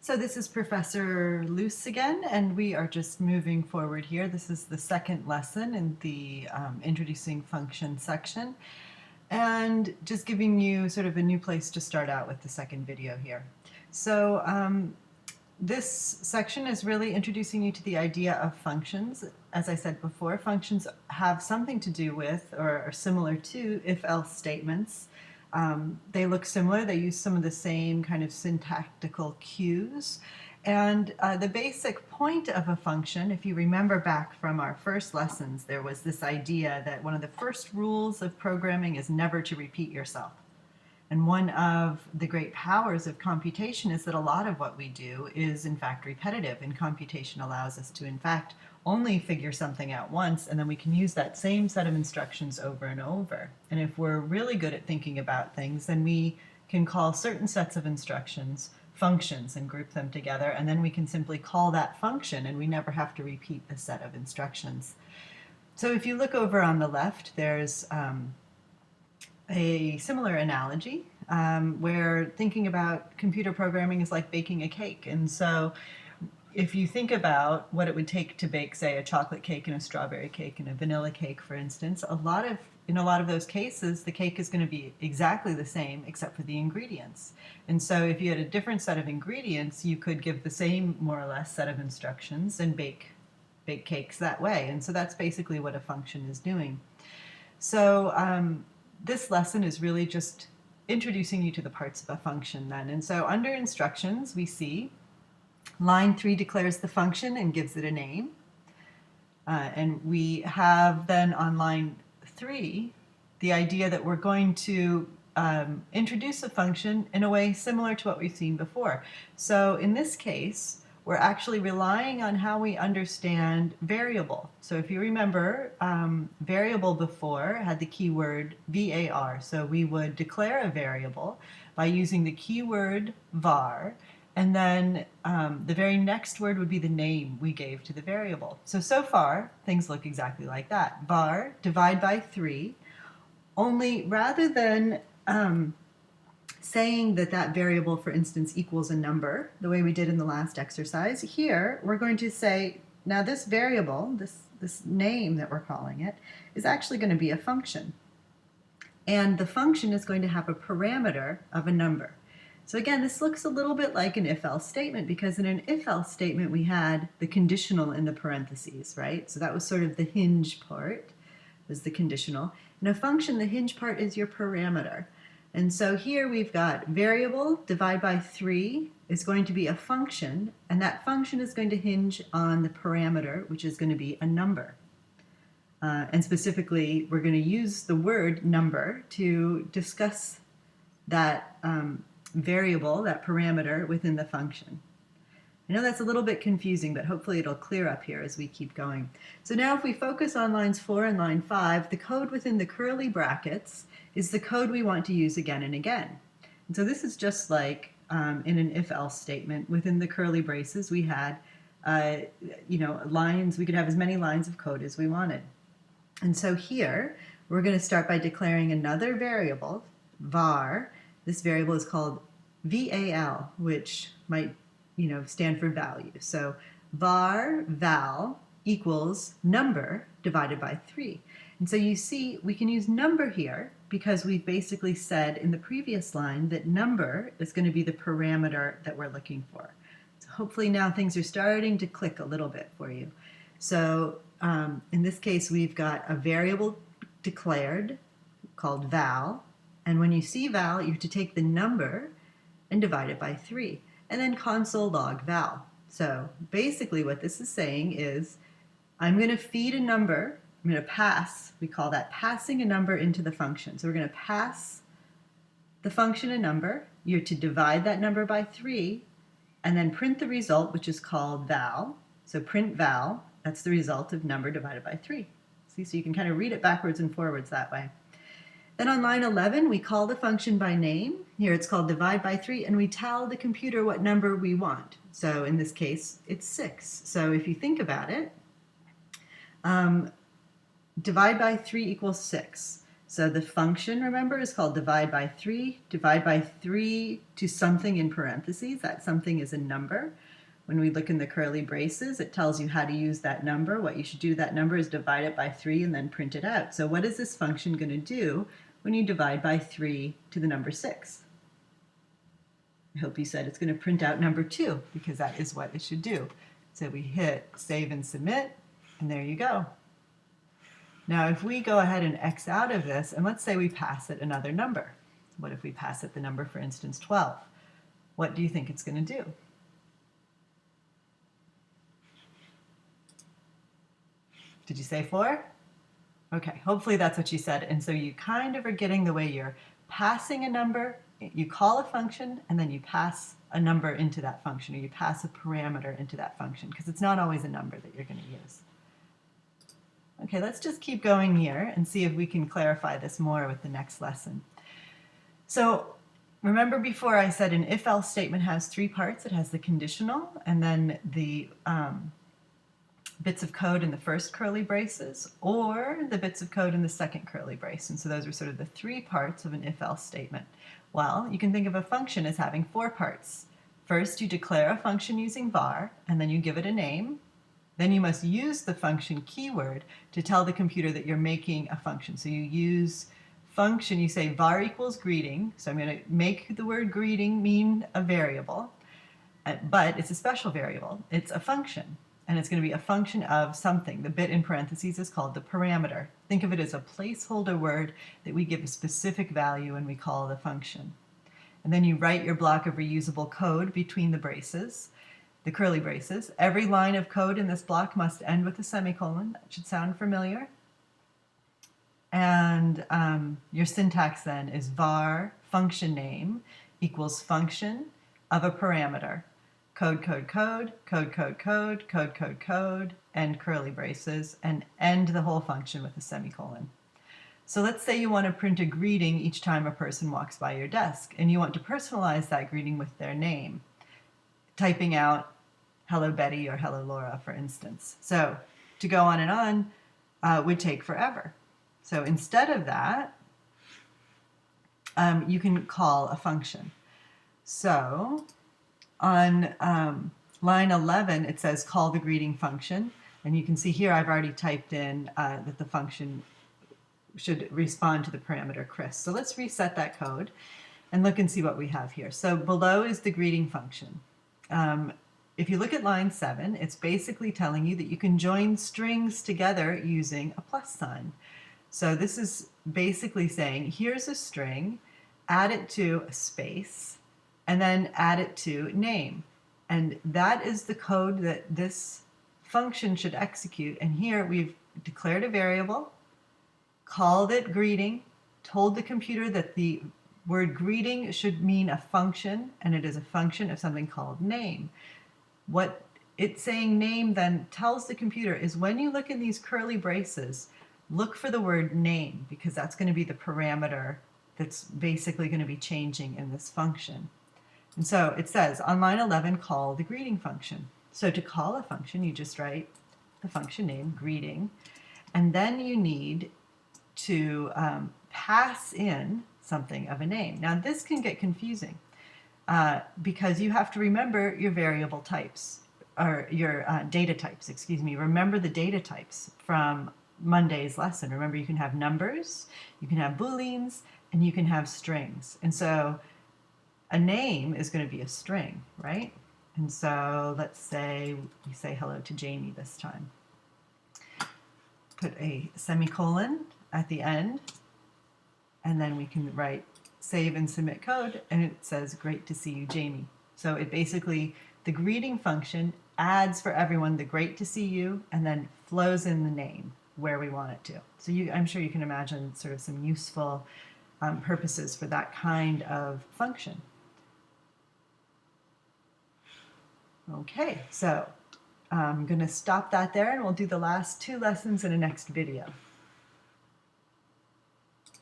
So this is Professor Luce again, and we are just moving forward here. This is the second lesson in the Introducing Function section, and just giving you sort of a new place to start out with the second video here. So this section is really introducing you to the idea of functions. As I said before, functions have something to do with or are similar to if-else statements. They look similar. They use some of the same kind of syntactical cues. And the basic point of a function, if you remember back from our first lessons, there was this idea that one of the first rules of programming is never to repeat yourself. And one of the great powers of computation is that a lot of what we do is in fact repetitive, and computation allows us to in fact only figure something out once, and then we can use that same set of instructions over and over. And if we're really good at thinking about things, then we can call certain sets of instructions functions and group them together, and then we can simply call that function, and we never have to repeat the set of instructions. So if you look over on the left, there's a similar analogy where thinking about computer programming is like baking a cake. And so if you think about what it would take to bake, say, a chocolate cake and a strawberry cake and a vanilla cake, for instance, in a lot of those cases, the cake is going to be exactly the same except for the ingredients. And so if you had a different set of ingredients, you could give the same, more or less, set of instructions and bake cakes that way. And so that's basically what a function is doing. So this lesson is really just introducing you to the parts of a function then. And so under instructions, we see line 3 declares the function and gives it a name. And we have then on line 3 the idea that we're going to introduce a function in a way similar to what we've seen before. So in this case, we're actually relying on how we understand variable. So if you remember, variable before had the keyword var. So we would declare a variable by using the keyword var, and then the very next word would be the name we gave to the variable. So far, things look exactly like that. Var, divide by 3, only rather than saying that that variable, for instance, equals a number, the way we did in the last exercise, here we're going to say, now this variable, this name that we're calling it, is actually going to be a function. And the function is going to have a parameter of a number. So again, this looks a little bit like an if-else statement, because in an if-else statement we had the conditional in the parentheses, right? So that was sort of the hinge part, was the conditional. In a function, the hinge part is your parameter. And so here we've got variable, divide by 3, is going to be a function, and that function is going to hinge on the parameter, which is going to be a number. And specifically, we're going to use the word number to discuss that variable, that parameter within the function. I know that's a little bit confusing, but hopefully it'll clear up here as we keep going. So now if we focus on lines 4 and line 5, the code within the curly brackets is the code we want to use again and again. And so this is just like in an if-else statement. Within the curly braces we had lines, we could have as many lines of code as we wanted. And so here we're going to start by declaring another variable, var. This variable is called val, which might stand for value. So var val equals number divided by 3. And so you see we can use number here because we've basically said in the previous line that number is going to be the parameter that we're looking for. So hopefully now things are starting to click a little bit for you. So in this case we've got a variable declared called val, and when you see val you have to take the number and divide it by 3, and then console log val. So basically what this is saying is I'm going to feed a number, I'm going to pass, we call that passing a number into the function. So we're going to pass the function a number, you're to divide that number by 3, and then print the result, which is called val. So print val, that's the result of number divided by 3. See, so you can kind of read it backwards and forwards that way. Then on line 11, we call the function by name. Here it's called divide by 3, and we tell the computer what number we want. So in this case, it's 6. So if you think about it, divide by 3 equals 6. So the function, remember, is called divide by 3. Divide by 3 to something in parentheses. That something is a number. When we look in the curly braces, it tells you how to use that number. What you should do with that number is divide it by 3 and then print it out. So what is this function going to do when you divide by 3 to the number 6? I hope you said it's going to print out number 2, because that is what it should do. So we hit save and submit, and there you go. Now if we go ahead and X out of this, and let's say we pass it another number. What if we pass it the number, for instance, 12? What do you think it's going to do? Did you say 4? Okay, hopefully that's what you said. And so you kind of are getting the way you're passing a number, you call a function, and then you pass a number into that function, or you pass a parameter into that function, because it's not always a number that you're going to use. Okay, let's just keep going here and see if we can clarify this more with the next lesson. So remember before I said an if-else statement has 3 parts. It has the conditional, and then the bits of code in the first curly braces, or the bits of code in the second curly brace. And so those are sort of the 3 parts of an if-else statement. Well, you can think of a function as having 4 parts. First, you declare a function using var, and then you give it a name. Then you must use the function keyword to tell the computer that you're making a function. So you use function, you say var equals greeting. So I'm going to make the word greeting mean a variable, but it's a special variable. It's a function. And it's going to be a function of something. The bit in parentheses is called the parameter. Think of it as a placeholder word that we give a specific value and we call the function. And then you write your block of reusable code between the braces, the curly braces. Every line of code in this block must end with a semicolon. That should sound familiar. And your syntax then is var function name equals function of a parameter. Code, code, code, code, code, code, code, code, code, end curly braces, and end the whole function with a semicolon. So let's say you want to print a greeting each time a person walks by your desk, and you want to personalize that greeting with their name, typing out hello Betty or hello Laura, for instance. So to go on and on would take forever. So instead of that, you can call a function. So on line 11, it says call the greeting function. And you can see here I've already typed in that the function should respond to the parameter Chris. So let's reset that code and look and see what we have here. So below is the greeting function. If you look at line 7, it's basically telling you that you can join strings together using a plus sign. So this is basically saying, here's a string, add it to a space, and then add it to name. And that is the code that this function should execute. And here we've declared a variable, called it greeting, told the computer that the word greeting should mean a function, and it is a function of something called name. What it's saying name then tells the computer is when you look in these curly braces, look for the word name, because that's going to be the parameter that's basically going to be changing in this function. And so it says on line 11, call the greeting function. So to call a function, you just write the function name, greeting, and then you need to pass in something of a name. Now this can get confusing because you have to remember your variable types, or your data types, excuse me. Remember the data types from Monday's lesson. Remember, you can have numbers, you can have booleans, and you can have strings. And so a name is going to be a string, right? And so let's say we say hello to Jamie this time. Put a semicolon at the end, and then we can write save and submit code, and it says great to see you, Jamie. So it basically, the greeting function adds for everyone the great to see you, and then flows in the name where we want it to. So I'm sure you can imagine sort of some useful purposes for that kind of function. Okay, so I'm going to stop that there, and we'll do the last 2 lessons in the next video.